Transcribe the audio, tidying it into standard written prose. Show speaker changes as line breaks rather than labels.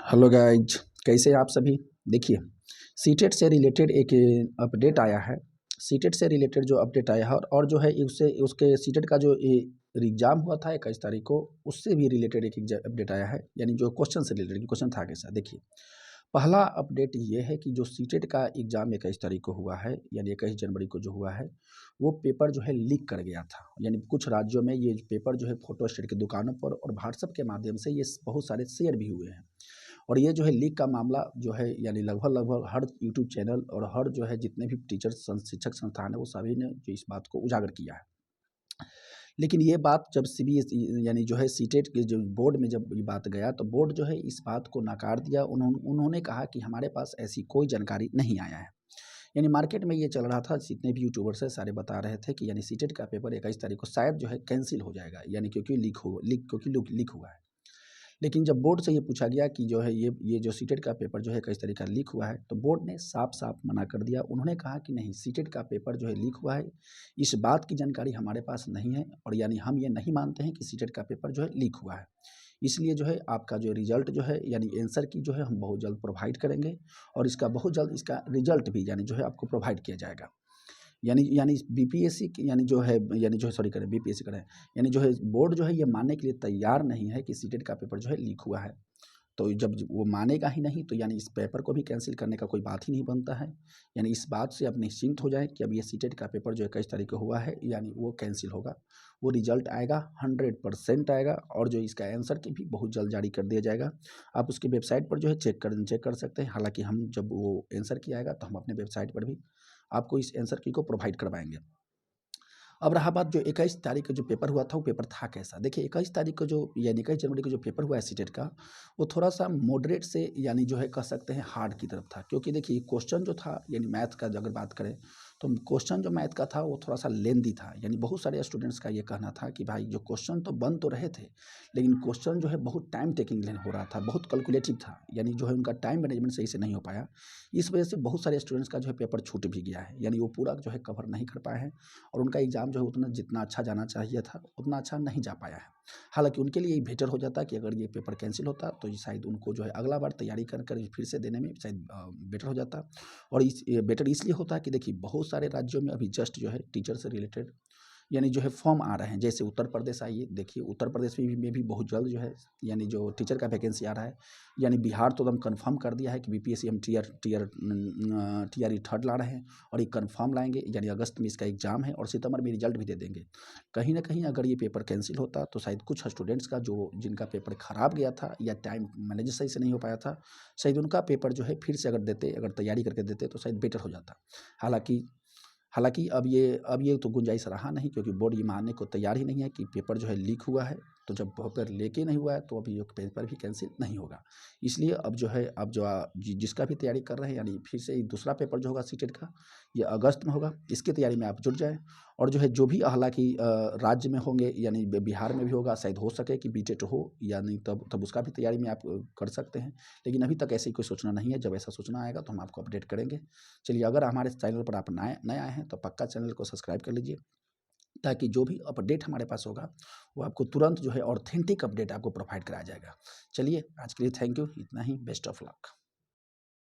Hello guys, कैसे हैं आप सभी। देखिए, सीटेट से रिलेटेड एक अपडेट आया है। सीटेट से रिलेटेड जो अपडेट आया है और जो है उससे उसके सीटेट का जो एग्ज़ाम हुआ था 21 तारीख को, उससे भी रिलेटेड एक अपडेट आया है। यानी जो क्वेश्चन से रिलेटेड क्वेश्चन था कैसा, देखिए पहला अपडेट ये है कि जो सीटेट का एग्ज़ाम 21 तारीख को हुआ है, यानी 21 जनवरी को जो हुआ है, वो पेपर जो है लीक कर गया था। यानी कुछ राज्यों में ये पेपर जो है फोटोस्टेट की दुकानों पर और व्हाट्सएप के माध्यम से ये बहुत सारे शेयर भी हुए हैं। और ये जो है लीक का मामला जो है, यानी लगभग हर यूट्यूब चैनल और हर जो है जितने भी टीचर्स शिक्षक संस्थान है, वो सभी ने जो इस बात को उजागर किया है। लेकिन ये बात जब सीबीएसई यानी जो है सीटेट के जो बोर्ड में जब ये बात गया, तो बोर्ड जो है इस बात को नकार दिया। उन्होंने कहा कि हमारे पास ऐसी कोई जानकारी नहीं आया है। यानी मार्केट में ये चल रहा था, जितने भी यूट्यूबर्स है सारे बता रहे थे कि यानी सीटेट का पेपर 21 तारीख को शायद जो है कैंसिल हो जाएगा, यानी क्योंकि लीक हुआ है। लेकिन जब बोर्ड से ये पूछा गया कि जो है ये जो सीटेट का पेपर जो है किस तरीके का लीक हुआ है, तो बोर्ड ने साफ मना कर दिया। उन्होंने कहा कि नहीं, सीटेट का पेपर जो है लीक हुआ है, इस बात की जानकारी हमारे पास नहीं है, और यानी हम ये नहीं मानते हैं कि सीटेट का पेपर जो है लीक हुआ है। इसलिए जो है आपका जो रिजल्ट जो है, यानी आंसर की जो है हम बहुत जल्द प्रोवाइड करेंगे, और इसका बहुत जल्द इसका रिजल्ट भी यानी जो है आपको प्रोवाइड किया जाएगा। यानी यानी बीपीएससी की यानी जो है सॉरी करें बीपीएससी करें, यानी जो है बोर्ड जो है ये मानने के लिए तैयार नहीं है कि सीटेट का पेपर जो है लीक हुआ है। तो जब वो मानेगा ही नहीं, तो यानी इस पेपर को भी कैंसिल करने का कोई बात ही नहीं बनता है। यानी इस बात से आप निश्चिंत हो जाएं कि अब ये सीटेट का पेपर जो 21 तारीख को हुआ है, यानी वो कैंसिल होगा। वो रिजल्ट आएगा, 100% आएगा, और जो इसका आंसर की भी बहुत जल्द जारी कर दिया जाएगा। आप उसकी वेबसाइट पर जो है चेक कर सकते हैं। हालांकि हम जब वो आंसर की आएगा तो हम अपने वेबसाइट पर भी आपको इस आंसर की को प्रोवाइड करवाएंगे। अब रहा बात जो 21 तारीख को जो पेपर हुआ था, वो पेपर था कैसा। देखिए 21 तारीख को जो यानी 21 जनवरी को जो पेपर हुआ है सीटेट का, वो थोड़ा सा मॉडरेट से यानी जो है कह सकते हैं हार्ड की तरफ था। क्योंकि देखिए क्वेश्चन जो था, यानी मैथ का अगर बात करें, तो क्वेश्चन जो मैथ का था वो थोड़ा सा लेंदी था। यानी बहुत सारे स्टूडेंट्स का ये कहना था कि भाई जो क्वेश्चन तो बन तो रहे थे, लेकिन क्वेश्चन जो है बहुत टाइम टेकिंग हो रहा था, बहुत कैलकुलेटिव था। यानी जो है उनका टाइम मैनेजमेंट सही से नहीं हो पाया। इस वजह से बहुत सारे स्टूडेंट्स का जो है पेपर छूट भी गया है, यानी वो पूरा जो है कवर नहीं कर पाए हैं, और उनका एग्ज़ाम जो है उतना जितना अच्छा जाना चाहिए था उतना अच्छा नहीं जा पाया है। हालांकि उनके लिए बेटर हो जाता कि अगर ये पेपर कैंसिल होता, तो ये शायद उनको जो है अगला बार तैयारी कर कर फिर से देने में शायद बेटर हो जाता। और बेटर इसलिए होता कि देखिए बहुत सारे राज्यों में अभी जस्ट जो है टीचर से रिलेटेड यानी जो है फॉर्म आ रहे हैं। जैसे उत्तर प्रदेश आइए, देखिए उत्तर प्रदेश में भी बहुत जल्द जो है यानी जो टीचर का वैकेंसी आ रहा है। यानी बिहार तो एकदम कंफर्म कर दिया है कि बीपीएससी हम टीआर थर्ड ला रहे हैं, और ये कंफर्म लाएंगे। यानी अगस्त में इसका एग्ज़ाम है और सितंबर में रिजल्ट भी दे देंगे। कहीं ना कहीं अगर ये पेपर कैंसिल होता, तो शायद कुछ स्टूडेंट्स का जो जिनका पेपर ख़राब गया था या टाइम मैनेज सही से नहीं हो पाया था, शायद उनका पेपर जो है फिर से अगर तैयारी करके देते, तो शायद बेटर हो जाता। हालांकि हालांकि अब ये तो गुंजाइश रहा नहीं, क्योंकि बोर्ड ये मानने को तैयार ही नहीं है कि पेपर जो है लीक हुआ है। तो जब पेपर लेके नहीं हुआ है, तो अभी ये पेपर भी कैंसिल नहीं होगा। इसलिए अब जो है अब जो जिसका भी तैयारी कर रहे हैं, यानी फिर से दूसरा पेपर जो होगा सीटेट का, ये अगस्त में होगा। इसकी तैयारी में आप जुट जाएँ। और जो है जो भी हालांकि राज्य में होंगे, यानी बिहार में भी होगा, शायद हो सके कि बीटेट हो, या नहीं तब उसका भी तैयारी में आप कर सकते हैं। लेकिन अभी तक ऐसी कोई सूचना नहीं है। जब ऐसा सूचना आएगा तो हम आपको अपडेट करेंगे। चलिए, अगर हमारे चैनल पर आप नए नए आए हैं, तो पक्का चैनल को सब्सक्राइब कर लीजिए, ताकि जो भी अपडेट हमारे पास होगा, वो आपको तुरंत जो है ऑथेंटिक अपडेट आपको प्रोवाइड कराया जाएगा। चलिए, आज के लिए थैंक यू, इतना ही। Best of luck.